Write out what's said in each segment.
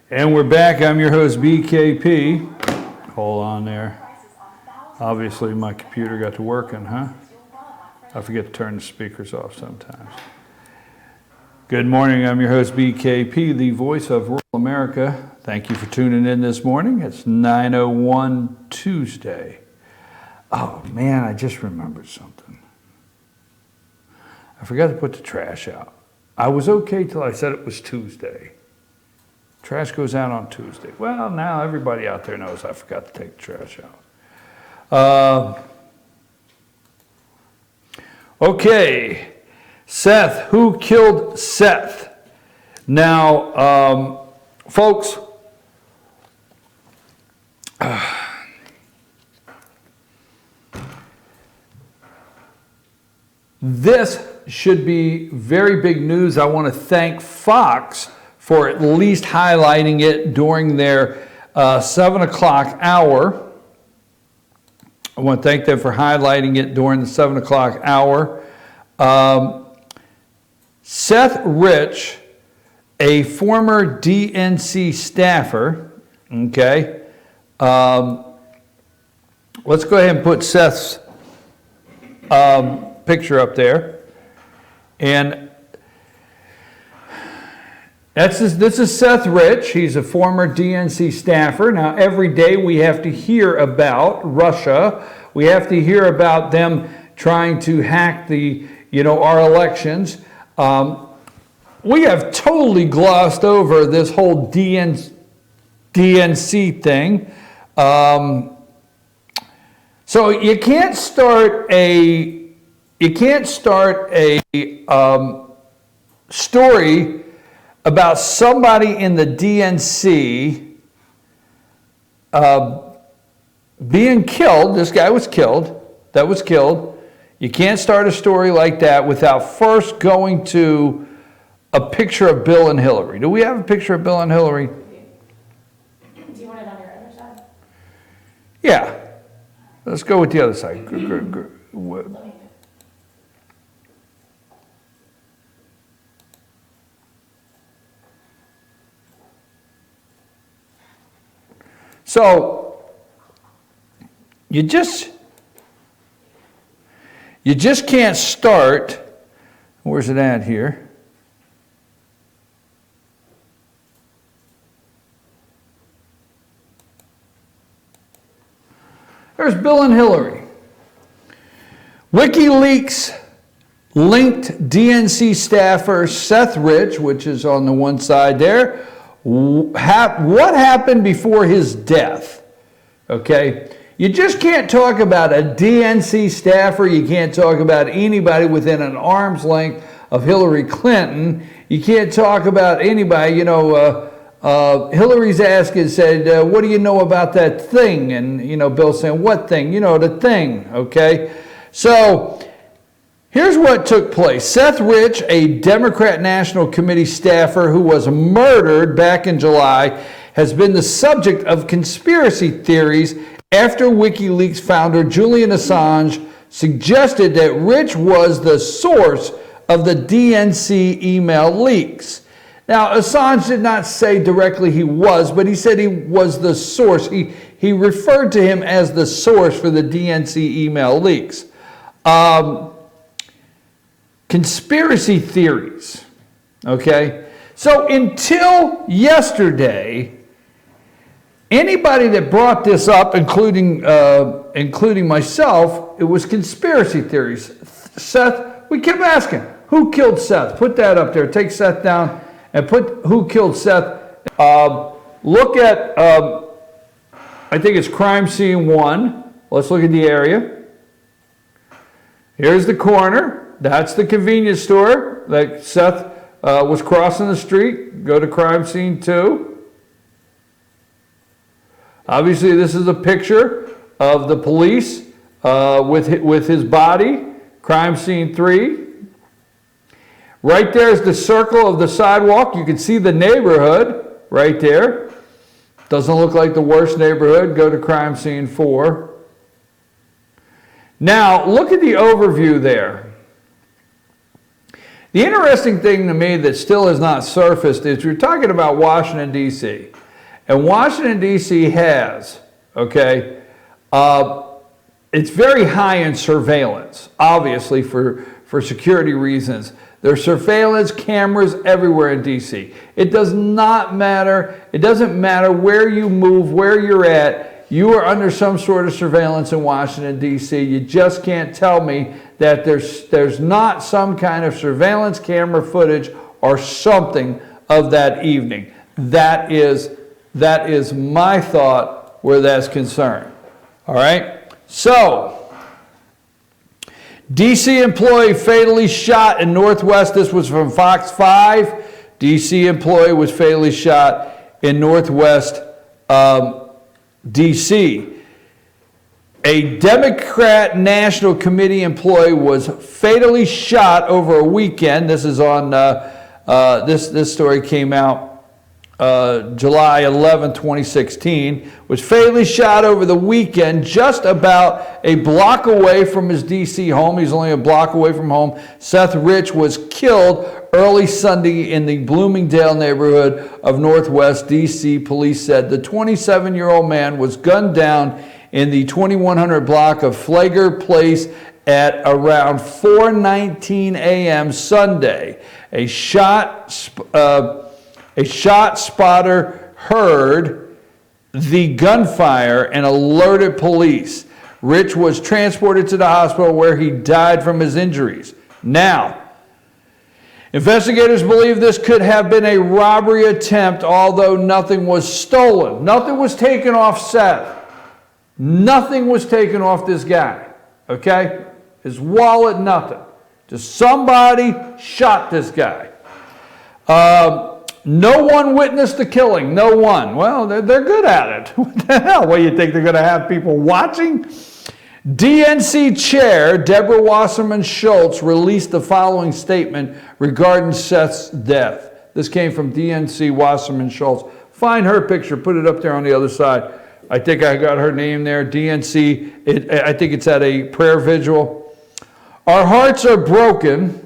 And we're back. I'm your host, BKP. Hold on there. Obviously, my computer got to working, huh? I forget to turn the speakers off sometimes. Good morning. I'm your host, BKP, the voice of rural America. Thank you for tuning in this morning. It's 9:01 Tuesday. Oh, man, I just remembered something. I forgot to put the trash out. I was okay till I said it was Tuesday. Trash goes out on Tuesday. Well, now everybody out there knows I forgot to take the trash out. Okay, Seth. Who killed Seth? Now, folks, this should be very big news. I want to thank Fox for at least highlighting it during their 7 o'clock hour. I want to thank them for highlighting it during the 7 o'clock hour. Seth Rich, a former DNC staffer, okay, let's go ahead and put Seth's picture up there. And this is Seth Rich. He's a former DNC staffer. Now, every day we have to hear about Russia. We have to hear about them trying to hack our elections. We have totally glossed over this whole DNC thing. So you can't start a story about somebody in the DNC being killed. This guy was killed. That was killed. You can't start a story like that without first going to a picture of Bill and Hillary. Do we have a picture of Bill and Hillary? Do you want it on your other side? Yeah. Let's go with the other side. So you just can't start. Where's it at here? There's Bill and Hillary. Wikileaks linked DNC staffer Seth Rich, which is on the one side there. What happened before his death? Okay, you just can't talk about a DNC staffer. You can't talk about anybody within an arm's length of Hillary Clinton. You can't talk about anybody. Hillary's asked and said, "What do you know about that thing?" And Bill's saying, "What thing?" The thing. Okay, so here's what took place. Seth Rich, a Democrat National Committee staffer who was murdered back in July, has been the subject of conspiracy theories after WikiLeaks founder Julian Assange suggested that Rich was the source of the DNC email leaks. Now, Assange did not say directly he was, but he said he was the source. He referred to him as the source for the DNC email leaks. Conspiracy theories, okay? So until yesterday, anybody that brought this up, including myself, it was conspiracy theories. Seth, we kept asking, who killed Seth? Put that up there. Take Seth down and put who killed Seth. Look at, I think it's crime scene 1. Let's look at the area. Here's the corner. That's the convenience store that Seth was crossing the street. Go to crime scene 2. Obviously, this is a picture of the police with his body. Crime scene 3. Right there is the circle of the sidewalk. You can see the neighborhood right there. Doesn't look like the worst neighborhood. Go to crime scene 4. Now, look at the overview there. The interesting thing to me that still has not surfaced is we're talking about Washington, D.C. And Washington, D.C. has, okay, it's very high in surveillance, obviously for security reasons. There's surveillance cameras everywhere in D.C. It does not matter. It doesn't matter where you move, where you're at. You are under some sort of surveillance in Washington, D.C. You just can't tell me that there's not some kind of surveillance camera footage or something of that evening. That is my thought where that's concerned. All right? So, D.C. employee fatally shot in Northwest. This was from Fox 5. D.C. employee was fatally shot in Northwest D.C. A Democrat National Committee employee was fatally shot over a weekend. This is on, this story came out July 11, 2016, was fatally shot over the weekend just about a block away from his D.C. home. He's only a block away from home. Seth Rich was killed early Sunday in the Bloomingdale neighborhood of Northwest D.C. Police said the 27-year-old man was gunned down in the 2100 block of Flagler Place at around 4:19 a.m. Sunday. A shot spotter heard the gunfire and alerted police. Rich was transported to the hospital where he died from his injuries. Now, investigators believe this could have been a robbery attempt, although nothing was stolen. Nothing was taken off Seth. Nothing was taken off this guy, okay? His wallet, nothing. Just somebody shot this guy. No one witnessed the killing. No one. Well, they're good at it. What the hell? What, you think they're going to have people watching? DNC Chair Deborah Wasserman Schultz released the following statement regarding Seth's death. This came from DNC Wasserman Schultz. Find her picture. Put it up there on the other side. I think I got her name there. DNC. I think it's at a prayer vigil. Our hearts are broken.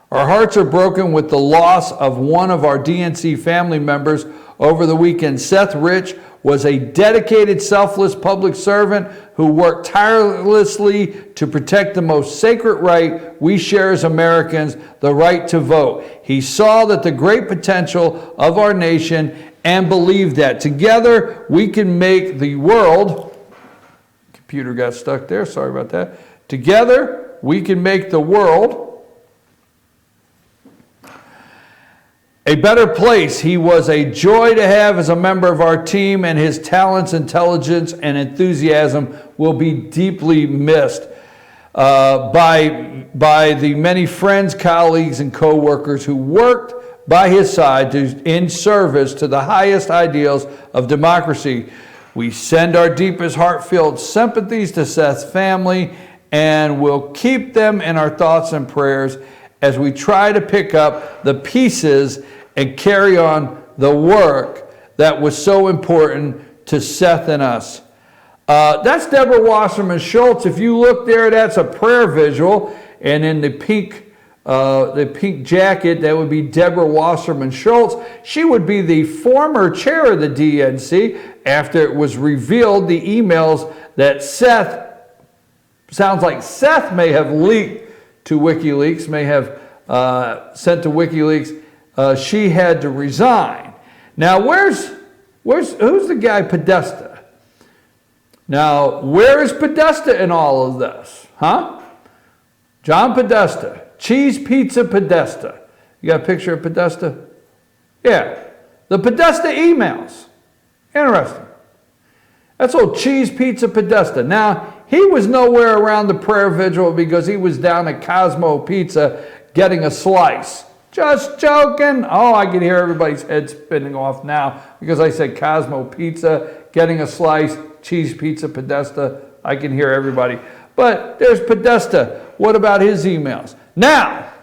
Our hearts are broken with the loss of one of our DNC family members over the weekend. Seth Rich was a dedicated, selfless public servant who worked tirelessly to protect the most sacred right we share as Americans, the right to vote. He saw that the great potential of our nation and believed that together we can make the world, computer got stuck there, sorry about that. Together we can make the world a better place. He was a joy to have as a member of our team, and his talents, intelligence, and enthusiasm will be deeply missed by the many friends, colleagues, and co-workers who worked by his side in service to the highest ideals of democracy. We send our deepest heartfelt sympathies to Seth's family and will keep them in our thoughts and prayers as we try to pick up the pieces and carry on the work that was so important to Seth and us. That's Deborah Wasserman Schultz. If you look there, that's a prayer visual, and in the pink jacket, that would be Deborah Wasserman Schultz. She would be the former chair of the DNC after it was revealed the emails that sounds like Seth may have leaked to Wikileaks, may have sent to Wikileaks. She had to resign. Now, who's the guy Podesta? Now, where is Podesta in all of this? Huh? John Podesta. Cheese Pizza Podesta. You got a picture of Podesta? Yeah. The Podesta emails. Interesting. That's old Cheese Pizza Podesta. Now, he was nowhere around the prayer vigil because he was down at Cosmo Pizza getting a slice. Just joking. Oh, I can hear everybody's head spinning off now because I said Cosmo Pizza, getting a slice, Cheese Pizza Podesta. I can hear everybody. But there's Podesta. What about his emails? Now,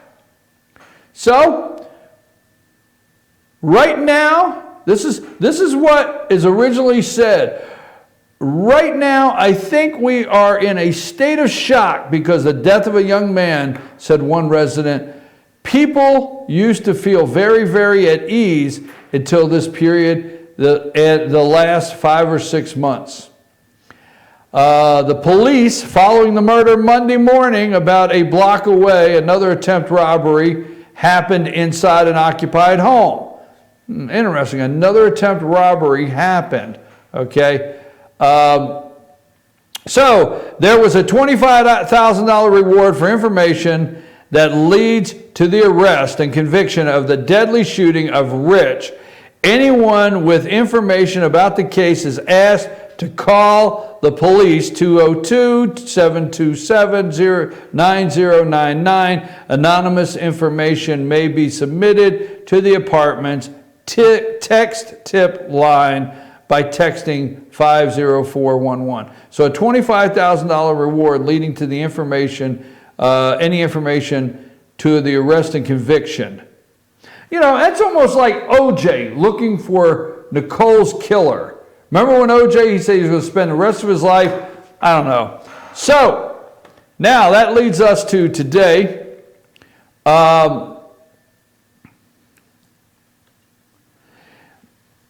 so right now, this is what is originally said. Right now, I think we are in a state of shock because the death of a young man, said one resident. People used to feel very, very at ease until this period, the last 5 or 6 months. The police, following the murder Monday morning, about a block away, another attempt robbery happened inside an occupied home. Interesting, another attempt robbery happened, okay? So there was a $25,000 reward for information that leads to the arrest and conviction of the deadly shooting of Rich. Anyone with information about the case is asked to call the police, 202-727-9099. Anonymous information may be submitted to the apartment's text tip line by texting 50411. So a $25,000 reward leading to the information, any information to the arrest and conviction. You know, that's almost like OJ looking for Nicole's killer. Remember when OJ, he said he was going to spend the rest of his life? I don't know. So, now that leads us to today. Rod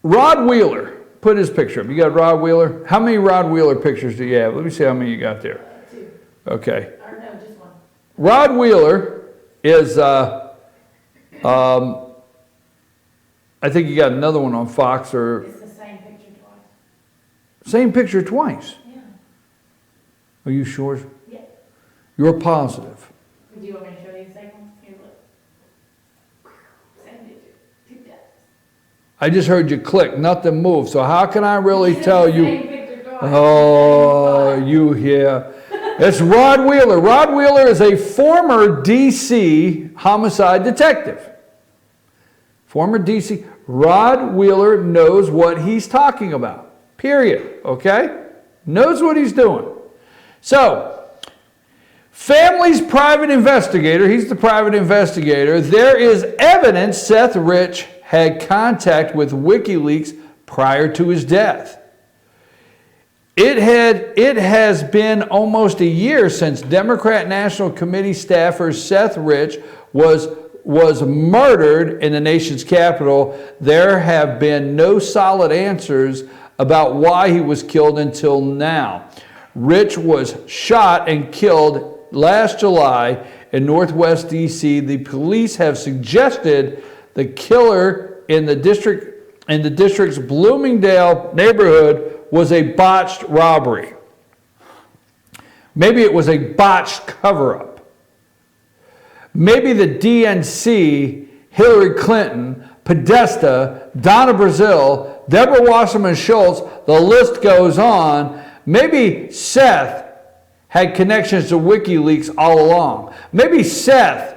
Wheeler, put his picture up. You got Rod Wheeler? How many Rod Wheeler pictures do you have? Let me see how many you got there. 2. Okay. Or no, just 1. Rod Wheeler is, I think you got another one on Fox or... It's the same picture twice. Same picture twice. Yeah. Are you sure? Yeah. You're positive. Do you want me to show you the second one? Here, look. Same picture. 2 dots. I just heard you click, nothing moved. So how can I really tell you? Same picture twice. Oh, you hear. It's Rod Wheeler. Rod Wheeler is a former DC homicide detective. Former DC. Rod Wheeler knows what he's talking about. Period. Okay? Knows what he's doing. So, family's private investigator, he's the private investigator. There is evidence Seth Rich had contact with Wikileaks prior to his death. It has been almost a year since Democrat National Committee staffer Seth Rich was murdered in the nation's capital. There have been no solid answers about why he was killed until now. Rich was shot and killed last July in Northwest DC. The police have suggested the killer in the district's Bloomingdale neighborhood was a botched robbery. Maybe it was a botched cover-up. Maybe the DNC, Hillary Clinton, Podesta, Donna Brazile, Deborah Wasserman Schultz, the list goes on. Maybe Seth had connections to WikiLeaks all along. Maybe Seth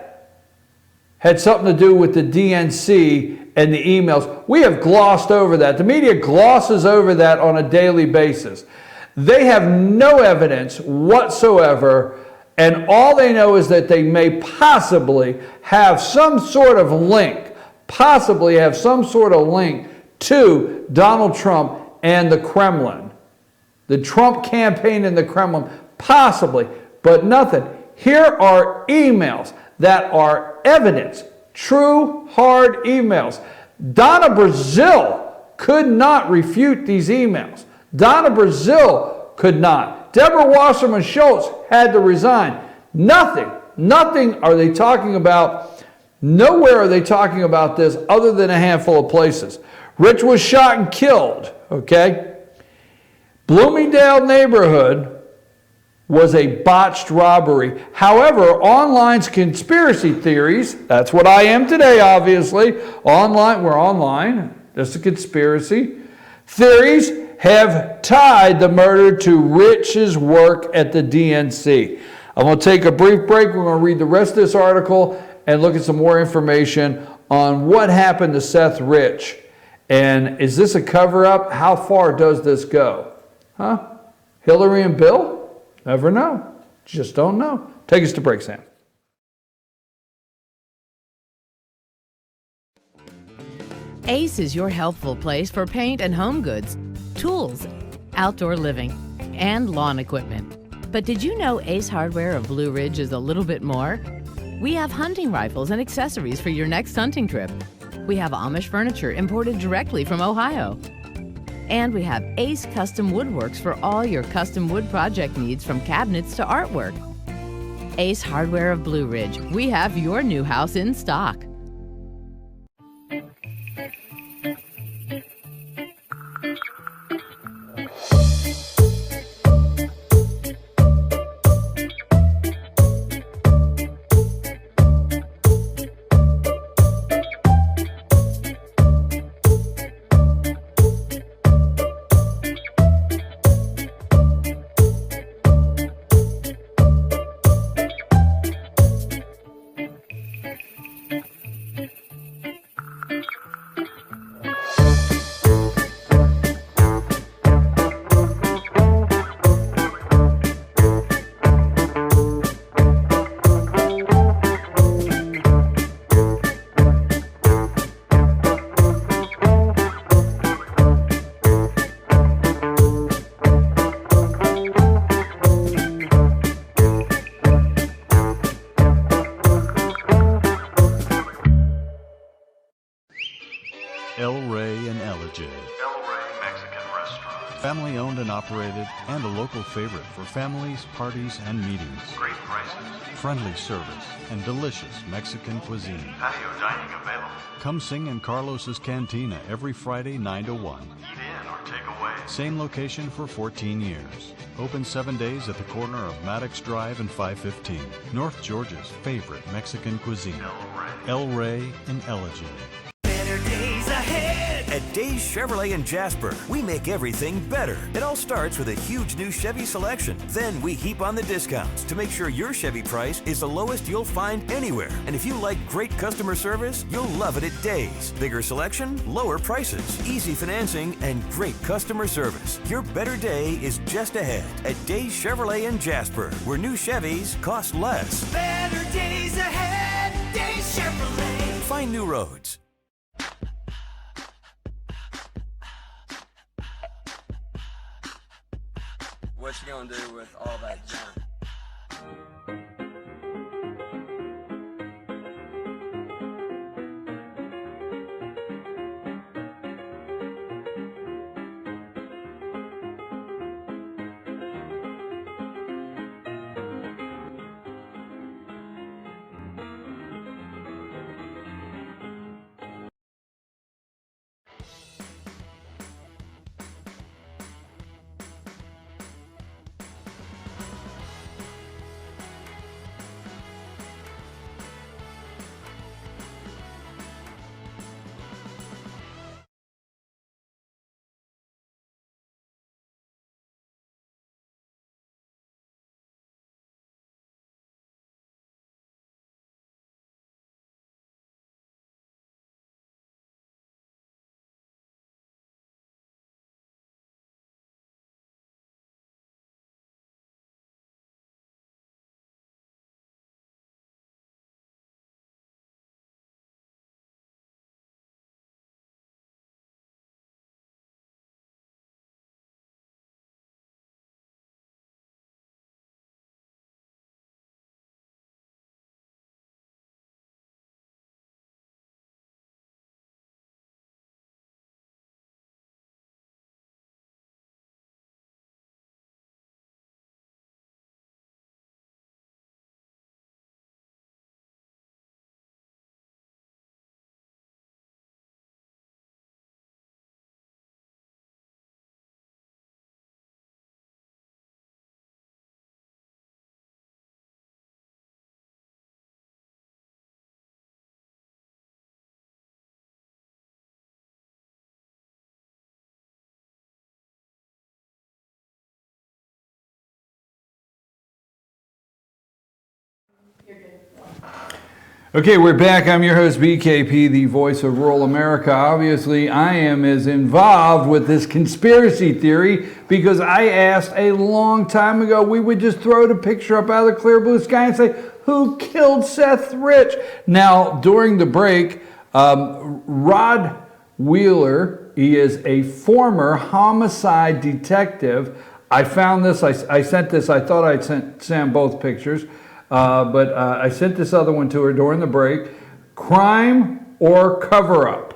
had something to do with the DNC and the emails. We have glossed over that. The media glosses over that on a daily basis. They have no evidence whatsoever, and all they know is that they may possibly have some sort of link, to Donald Trump and the Kremlin. The Trump campaign and the Kremlin, possibly, but nothing. Here are emails that are evidence, true, hard emails. Donna Brazile could not refute these emails. Donna Brazile could not. Deborah Wasserman Schultz had to resign. Nothing are they talking about. Nowhere are they talking about this other than a handful of places. Rich was shot and killed, okay? Bloomingdale neighborhood was a botched robbery. However, online conspiracy theories, that's what I am today, obviously. We're online. That's a conspiracy. Theories have tied the murder to Rich's work at the DNC. I'm going to take a brief break. We're going to read the rest of this article and look at some more information on what happened to Seth Rich. And is this a cover-up? How far does this go? Huh? Hillary and Bill? Never know. Just don't know. Take us to break, Sam. Ace is your helpful place for paint and home goods, tools, outdoor living, and lawn equipment. But did you know Ace Hardware of Blue Ridge is a little bit more? We have hunting rifles and accessories for your next hunting trip. We have Amish furniture imported directly from Ohio. And we have Ace Custom Woodworks for all your custom wood project needs, from cabinets to artwork. Ace Hardware of Blue Ridge. We have your new house in stock. Family owned and operated, and a local favorite for families, parties, and meetings. Great prices, friendly service, and delicious Mexican cuisine. patio dining available. Come sing in Carlos's Cantina every Friday 9 to 1. Eat in or take away. Same location for 14 years. Open 7 days at the corner of Maddox Drive and 515. North Georgia's favorite Mexican cuisine. El Rey in Ellijay. Better days ahead at Days Chevrolet in Jasper. We make everything better. It all starts with a huge new Chevy selection. Then we heap on the discounts to make sure your Chevy price is the lowest you'll find anywhere. And if you like great customer service, you'll love it at Days. Bigger selection, lower prices, easy financing, and great customer service. Your better day is just ahead at Days Chevrolet in Jasper, where new Chevys cost less. Better days ahead, Days Chevrolet. Find new roads. What you gonna do with all that junk? Okay, we're back. I'm your host, BKP, the voice of rural America. Obviously, I am as involved with this conspiracy theory because I asked a long time ago, we would just throw the picture up out of the clear blue sky and say, who killed Seth Rich? Now, during the break, Rod Wheeler, he is a former homicide detective. I found this, I sent this, I thought I'd sent Sam both pictures. But I sent this other one to her during the break. Crime or cover-up?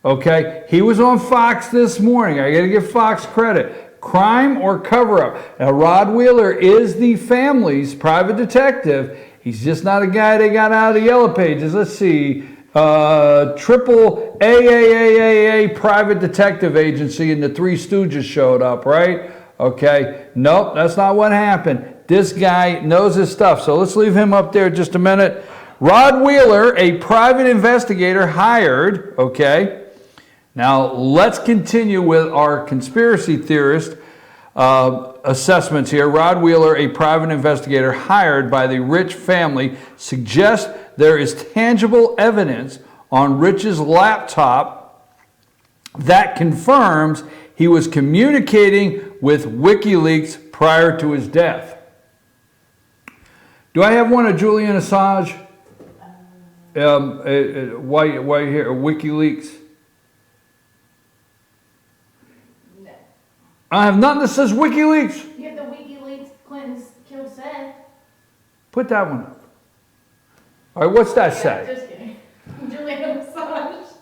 Okay, he was on Fox this morning. I got to give Fox credit. Crime or cover-up? Now, Rod Wheeler is the family's private detective. He's just not a guy they got out of the yellow pages. Let's see. Triple AAAA private detective agency, and the Three Stooges showed up, right? Okay. Nope, that's not what happened. This guy knows his stuff. So let's leave him up there just a minute. Rod Wheeler, a private investigator hired, okay. Now, let's continue with our conspiracy theorist assessments here. Rod Wheeler, a private investigator hired by the Rich family, suggests there is tangible evidence on Rich's laptop that confirms he was communicating with Wikileaks prior to his death. Do I have one of Julian Assange? Why here? WikiLeaks? I have nothing that says WikiLeaks. You have the WikiLeaks Clintons killed Seth. Put that one up. All right, what's that say? Just kidding. Julian Assange.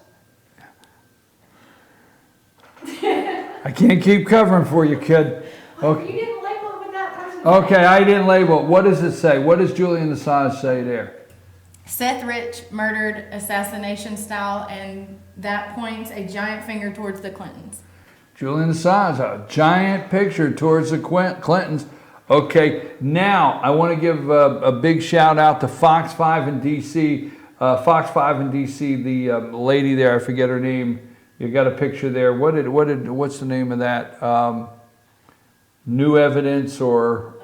I can't keep covering for you, kid. Okay. You didn't label it with that person. Okay, I didn't label it. What does it say? What does Julian Assange say there? Seth Rich murdered assassination style, and that points a giant finger towards the Clintons. Julian Assange, a giant picture towards the Clintons. Okay, now I want to give a big shout out to Fox 5 in DC. Fox 5 in DC, the lady there, I forget her name. You got a picture there. What's the name of that? New Evidence or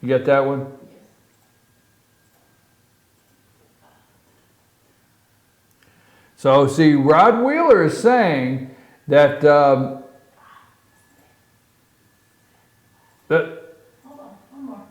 you got that one? So see, Rod Wheeler is saying that Hold on, one more.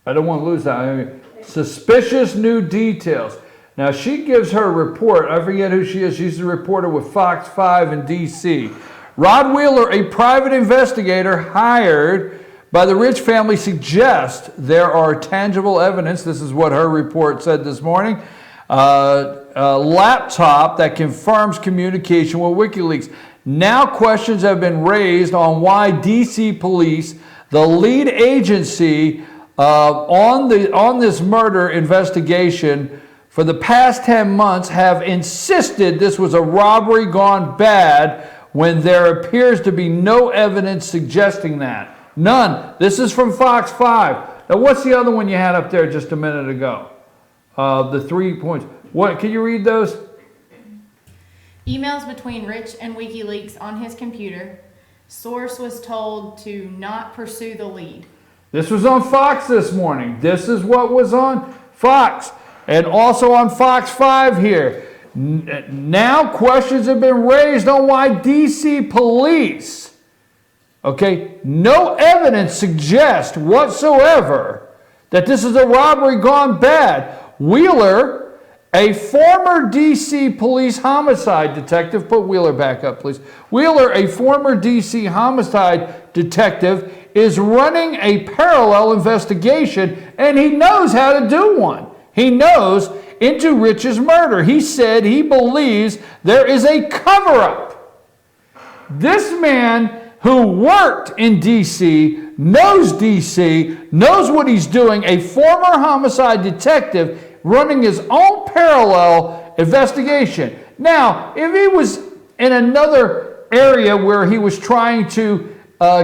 I don't want to lose that. I mean, suspicious new details. Now she gives her report. I forget who she is. She's a reporter with Fox 5 in DC. Rod Wheeler, a private investigator hired by the Rich family, suggests there are tangible evidence. This is what her report said this morning. A laptop that confirms communication with WikiLeaks. Now questions have been raised on why DC police, the lead agency on this murder investigation for the past 10 months, have insisted this was a robbery gone bad when there appears to be no evidence suggesting that. None. This is from Fox 5. Now what's the other one you had up there just a minute ago? The 3 points. What, can you read those? Emails between Rich and WikiLeaks on his computer. Source was told to not pursue the lead. This was on Fox this morning. This is what was on Fox. And also on Fox 5 here. Now questions have been raised on why DC police, okay, no evidence suggests whatsoever that this is a robbery gone bad. Wheeler, a former DC police homicide detective, put Wheeler back up, please. Wheeler, a former DC homicide detective, is running a parallel investigation, and he knows how to do one. He knows into Rich's murder. He said he believes there is a cover-up. This man who worked in DC, knows what he's doing, a former homicide detective, running his own parallel investigation. Now, if he was in another area where he was trying to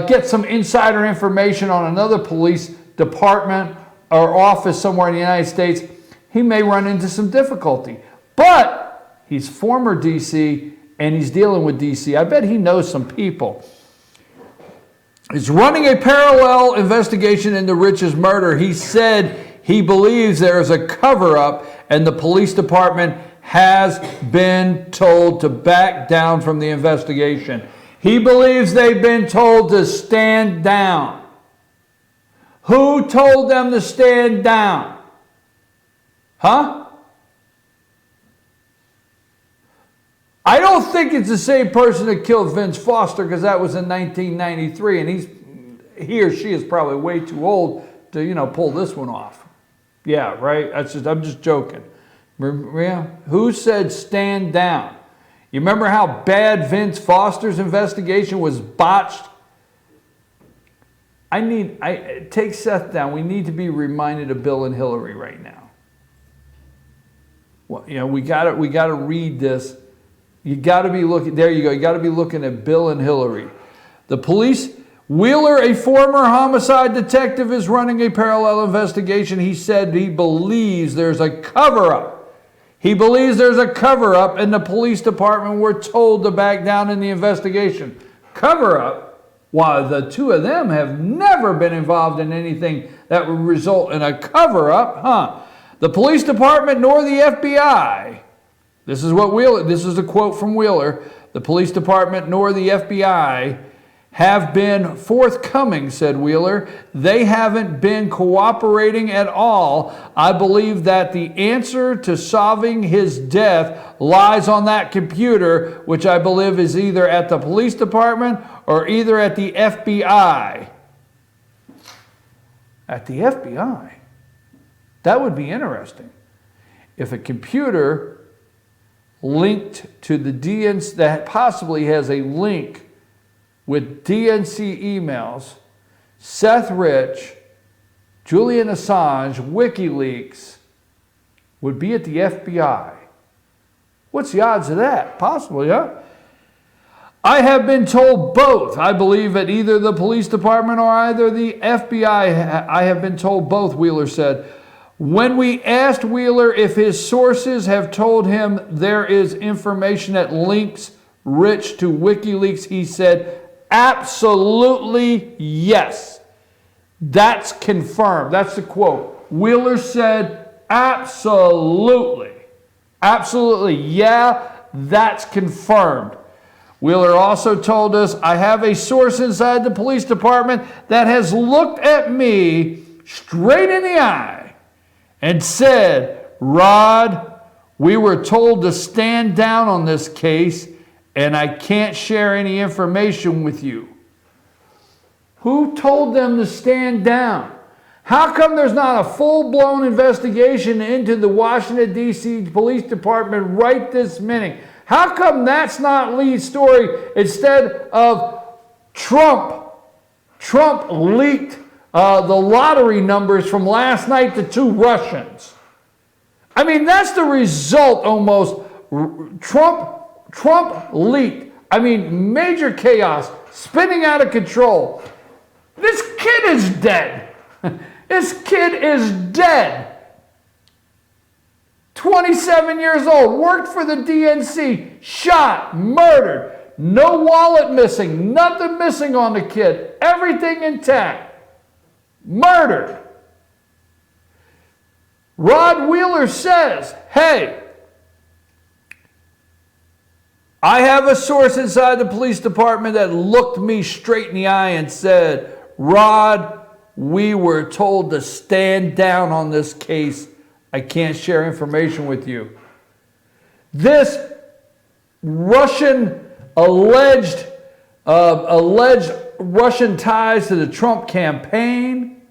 get some insider information on another police department or office somewhere in the United States, he may run into some difficulty. But he's former DC and he's dealing with DC. I bet he knows some people. He's running a parallel investigation into Rich's murder. He said he believes there is a cover-up and the police department has been told to back down from the investigation. He believes they've been told to stand down. Who told them to stand down? Huh? I don't think it's the same person that killed Vince Foster, because that was in 1993, and he or she is probably way too old to, pull this one off. Yeah, right? I'm just joking. Maria, who said stand down? You remember how bad Vince Foster's investigation was botched? Take Seth down. We need to be reminded of Bill and Hillary right now. Well, we gotta read this. You gotta be looking, there you go, you gotta be looking at Bill and Hillary. The police, Wheeler, a former homicide detective, is running a parallel investigation. He said he believes there's a cover-up. He believes there's a cover-up, and the police department were told to back down in the investigation. Cover-up? While the two of them have never been involved in anything that would result in a cover-up, The police department nor the FBI, this is a quote from Wheeler, the police department nor the FBI have been forthcoming, said Wheeler. They haven't been cooperating at all. I believe that the answer to solving his death lies on that computer, which I believe is either at the police department or either at the FBI. At the FBI? That would be interesting. If a computer linked to the DNC, that possibly has a link with DNC emails, Seth Rich, Julian Assange, Wikileaks, would be at the FBI. What's the odds of that? Possibly, huh? I have been told both. I believe at either the police department or either the FBI. I have been told both, Wheeler said. When we asked Wheeler if his sources have told him there is information that links Rich to WikiLeaks, he said, absolutely yes. That's confirmed. That's the quote. Wheeler said, absolutely. Absolutely, yeah, that's confirmed. Wheeler also told us, I have a source inside the police department that has looked at me straight in the eye and said, Rod, we were told to stand down on this case and I can't share any information with you. Who told them to stand down? How come there's not a full-blown investigation into the Washington, D.C. Police Department right this minute? How come that's not lead story instead of Trump? Trump leaked the lottery numbers from last night to 2 Russians. I mean, that's the result almost. Trump leaked. I mean, major chaos, spinning out of control. This kid is dead. This kid is dead. 27 years old, worked for the DNC, shot, murdered, no wallet missing, nothing missing on the kid, everything intact, murdered. Rod Wheeler says, hey, I have a source inside the police department that looked me straight in the eye and said, Rod, we were told to stand down on this case. I can't share information with you. This Russian alleged Russian ties to the Trump campaign.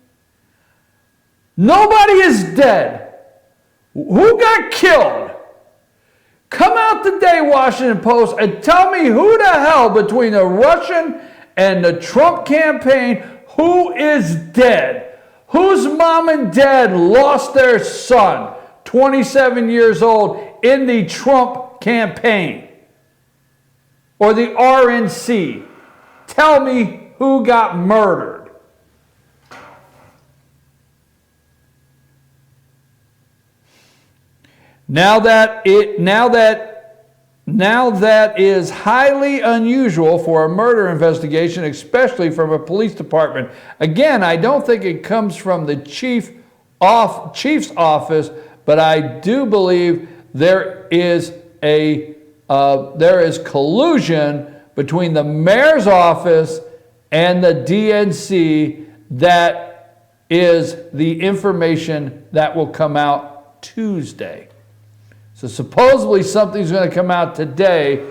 Nobody is dead. Who got killed? Come out today, Washington Post, and tell me who the hell between the Russian and the Trump campaign, who is dead? Whose mom and dad lost their son, 27 years old, in the Trump campaign? Or the RNC? Tell me who got murdered. Now that is highly unusual for a murder investigation, especially from a police department. Again, I don't think it comes from the chief's office, but I do believe there is collusion between the mayor's office and the DNC. That is the information that will come out Tuesday. So supposedly something's going to come out today.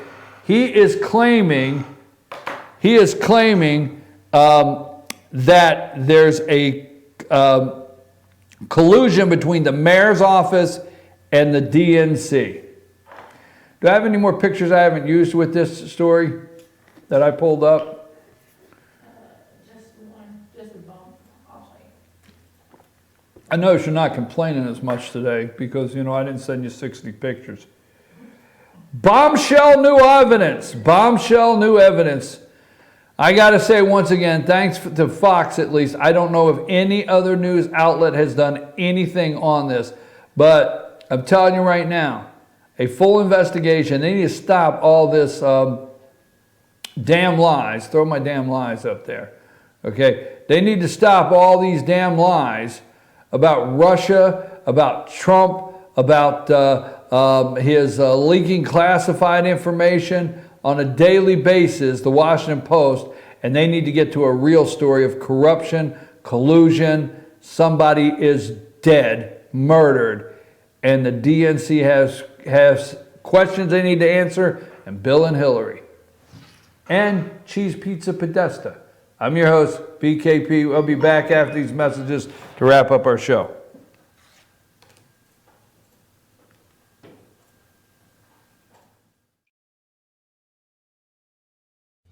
He is claiming that there's a collusion between the mayor's office and the DNC. Do I have any more pictures I haven't used with this story that I pulled up? Just one, just a bump, I'll show you. I notice you're not complaining as much today because, you know, I didn't send you 60 pictures. Bombshell new evidence. Bombshell new evidence. I got to say once again, thanks to Fox at least. I don't know if any other news outlet has done anything on this, but I'm telling you right now, a full investigation. They need to stop all this damn lies. Throw my damn lies up there. Okay? They need to stop all these damn lies about Russia, about Trump, about his leaking classified information on a daily basis, the Washington Post, and they need to get to a real story of corruption, collusion, somebody is dead, murdered, and the DNC has questions they need to answer, and Bill and Hillary. And Cheese Pizza Podesta. I'm your host, BKP. We'll be back after these messages to wrap up our show.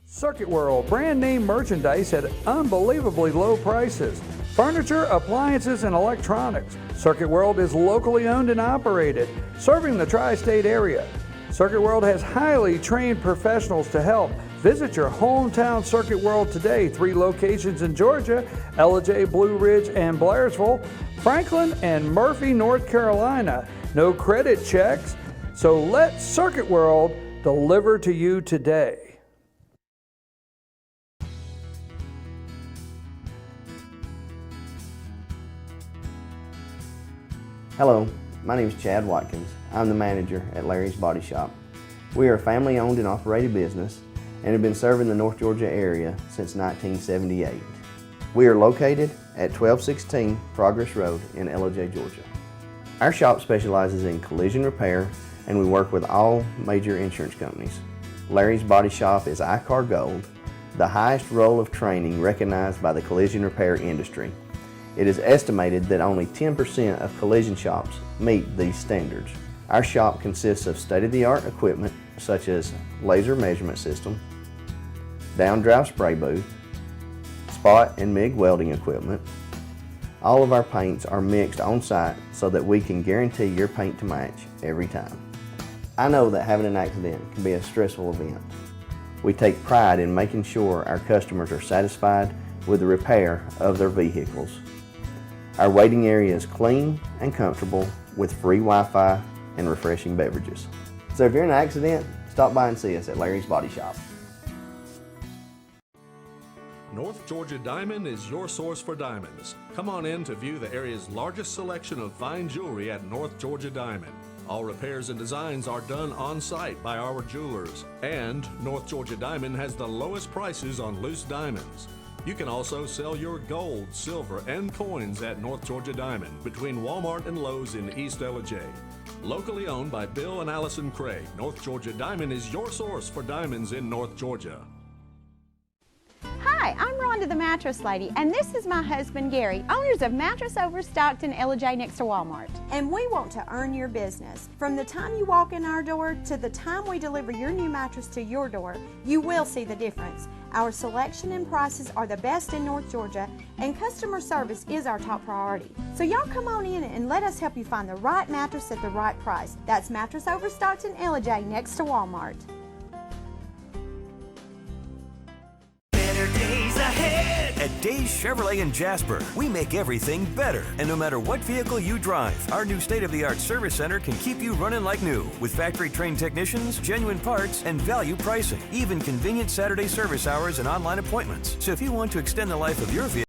Circuit World, brand name merchandise at unbelievably low prices. Furniture, appliances, and electronics. Circuit World is locally owned and operated, serving the tri-state area. Circuit World has highly trained professionals to help. Visit your hometown Circuit World today. 3 locations in Georgia, Ellijay, Blue Ridge, and Blairsville, Franklin, and Murphy, North Carolina. No credit checks, so let Circuit World deliver to you today. Hello, my name is Chad Watkins. I'm the manager at Larry's Body Shop. We are a family-owned and operated business and have been serving the North Georgia area since 1978. We are located at 1216 Progress Road in Ellijay, Georgia. Our shop specializes in collision repair and we work with all major insurance companies. Larry's Body Shop is ICAR Gold, the highest role of training recognized by the collision repair industry. It is estimated that only 10% of collision shops meet these standards. Our shop consists of state-of-the-art equipment such as laser measurement system, down-drive spray booth, spot and MIG welding equipment. All of our paints are mixed on site so that we can guarantee your paint to match every time. I know that having an accident can be a stressful event. We take pride in making sure our customers are satisfied with the repair of their vehicles. Our waiting area is clean and comfortable with free Wi-Fi and refreshing beverages. So if you're in an accident, stop by and see us at Larry's Body Shop. North Georgia Diamond is your source for diamonds. Come on in to view the area's largest selection of fine jewelry at North Georgia Diamond. All repairs and designs are done on site by our jewelers. And North Georgia Diamond has the lowest prices on loose diamonds. You can also sell your gold, silver, and coins at North Georgia Diamond between Walmart and Lowe's in East Ellijay. Locally owned by Bill and Allison Craig, North Georgia Diamond is your source for diamonds in North Georgia. Hi, I'm Rhonda the Mattress Lady, and this is my husband Gary, owners of Mattress Overstocked in Ellijay next to Walmart. And we want to earn your business. From the time you walk in our door to the time we deliver your new mattress to your door, you will see the difference. Our selection and prices are the best in North Georgia, and customer service is our top priority. So y'all come on in and let us help you find the right mattress at the right price. That's Mattress Overstocked in Ellijay next to Walmart. Days ahead at Days Chevrolet in Jasper. We make everything better, and no matter what vehicle you drive, our new state-of-the-art service center can keep you running like new with factory-trained technicians, genuine parts, and value pricing. Even convenient Saturday service hours and online appointments. So if you want to extend the life of your vehicle,